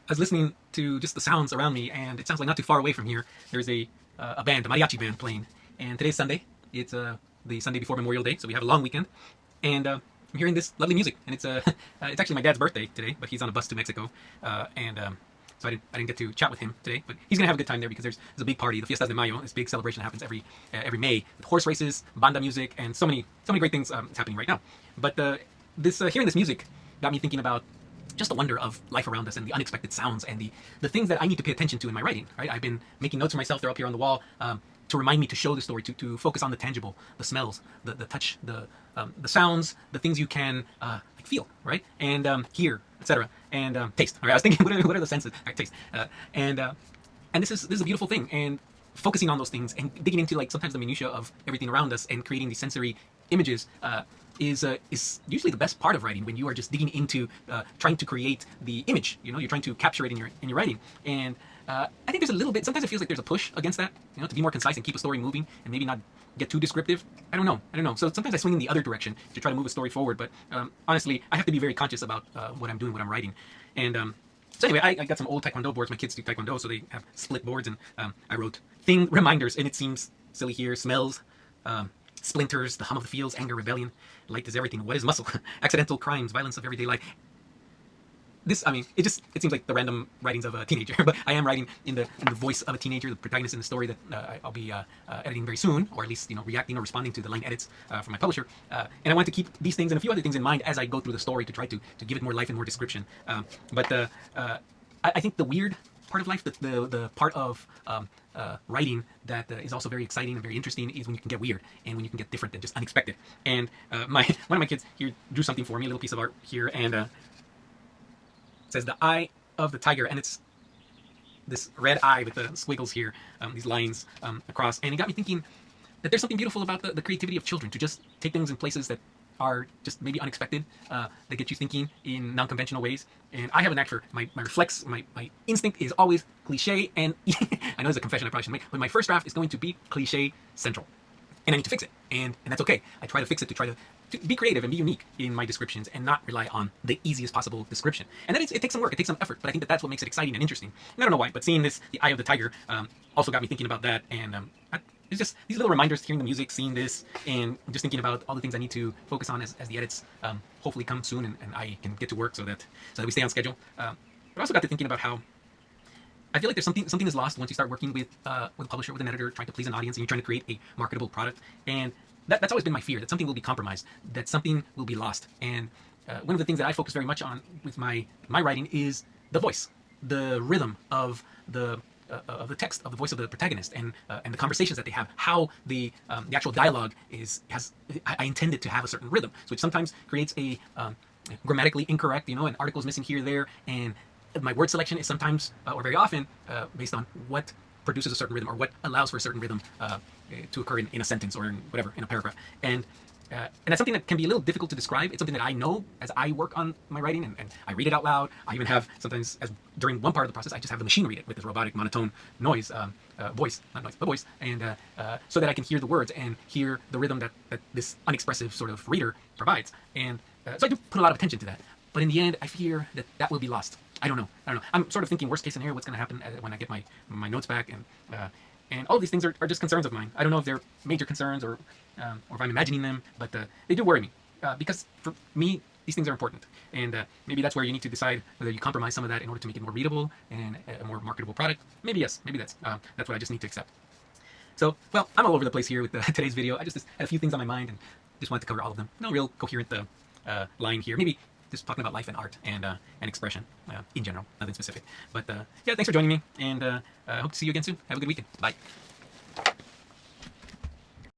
I was listening to just the sounds around me, and it sounds like not too far away from here, there's a band, a mariachi band playing. And today's Sunday. It's the Sunday before Memorial Day, so we have a long weekend. And I'm hearing this lovely music, and it's it's actually my dad's birthday today, but he's on a bus to Mexico, so I didn't get to chat with him today. But he's gonna have a good time there because there's a big party, the Fiestas de Mayo, this big celebration that happens every May with horse races, banda music, and so many great things happening right now. But hearing this music got me thinking about just the wonder of life around us and the unexpected sounds and the things that I need to pay attention to in my writing. Right, I've been making notes for myself. They're up here on the wall. To remind me to show the story, to focus on the tangible, the smells, the touch, the sounds, the things you can like feel, right, and hear, etc., and taste. All right, I was thinking, what are the senses? All right, taste, and this is a beautiful thing, and focusing on those things and digging into like sometimes the minutia of everything around us and creating these sensory images is usually the best part of writing, when you are just digging into trying to create the image. You know, you're trying to capture it in your writing, and I think there's a little bit, sometimes it feels like there's a push against that, you know, to be more concise and keep a story moving and maybe not get too descriptive. I don't know. So sometimes I swing in the other direction to try to move a story forward, but honestly, I have to be very conscious about what I'm doing, what I'm writing. And so anyway, I got some old Taekwondo boards. My kids do Taekwondo, so they have split boards, and I wrote reminders, and it seems silly here: smells, splinters, the hum of the fields, anger, rebellion, light is everything, what is muscle, accidental crimes, violence of everyday life. This, I mean, it seems like the random writings of a teenager, but I am writing in the voice of a teenager, the protagonist in the story that I'll be editing very soon, or at least, you know, reacting or responding to the line edits from my publisher. And I want to keep these things and a few other things in mind as I go through the story to try to give it more life and more description. But I think the weird part of life, the part of writing that is also very exciting and very interesting, is when you can get weird and when you can get different and just unexpected. And one of my kids here drew something for me, a little piece of art here, and it says the eye of the tiger, and it's this red eye with the squiggles here, these lines across, and it got me thinking that there's something beautiful about the creativity of children, to just take things in places that are just maybe unexpected, that get you thinking in non-conventional ways. And I have a knack for my reflex, my instinct is always cliche, and I know it's a confession I probably shouldn't make, but my first draft is going to be cliche central, and I need to fix it, and that's okay. I try to fix it to try to be creative and be unique in my descriptions and not rely on the easiest possible description. And then it takes some work, it takes some effort, but I think that's what makes it exciting and interesting. And I don't know why, but seeing this, the eye of the tiger, also got me thinking about that. And it's just these little reminders, hearing the music, seeing this, and just thinking about all the things I need to focus on as the edits hopefully come soon, and I can get to work so that we stay on schedule. But I also got to thinking about how I feel like there's something is lost once you start working with a publisher, with an editor, trying to please an audience, and you're trying to create a marketable product. And that's always been my fear, that something will be compromised, that something will be lost. And one of the things that I focus very much on with my writing is the voice, the rhythm of the text, of the voice of the protagonist, and the conversations that they have, how the actual dialogue I intend it to have a certain rhythm, so which sometimes creates a grammatically incorrect, you know, an article is missing here or there, and my word selection is sometimes, or very often, based on what produces a certain rhythm, or what allows for a certain rhythm to occur in a sentence, or in whatever, in a paragraph. And that's something that can be a little difficult to describe. It's something that I know as I work on my writing, and I read it out loud. I even have sometimes, during one part of the process, I just have the machine read it with this robotic monotone noise, voice, not noise, but voice, and so that I can hear the words and hear the rhythm that this unexpressive sort of reader provides. And so I do put a lot of attention to that. But in the end, I fear that will be lost. I don't know. I'm sort of thinking worst case scenario, what's going to happen when I get my notes back, and all of these things are just concerns of mine. I don't know if they're major concerns or if I'm imagining them, but they do worry me, because for me, these things are important. And maybe that's where you need to decide whether you compromise some of that in order to make it more readable and a more marketable product. Maybe yes, maybe that's what I just need to accept. So, well, I'm all over the place here with today's video. I just had a few things on my mind and just wanted to cover all of them. No real coherent line here. Maybe just talking about life and art and expression in general, nothing specific. But yeah, thanks for joining me, and I hope to see you again soon. Have a good weekend. Bye.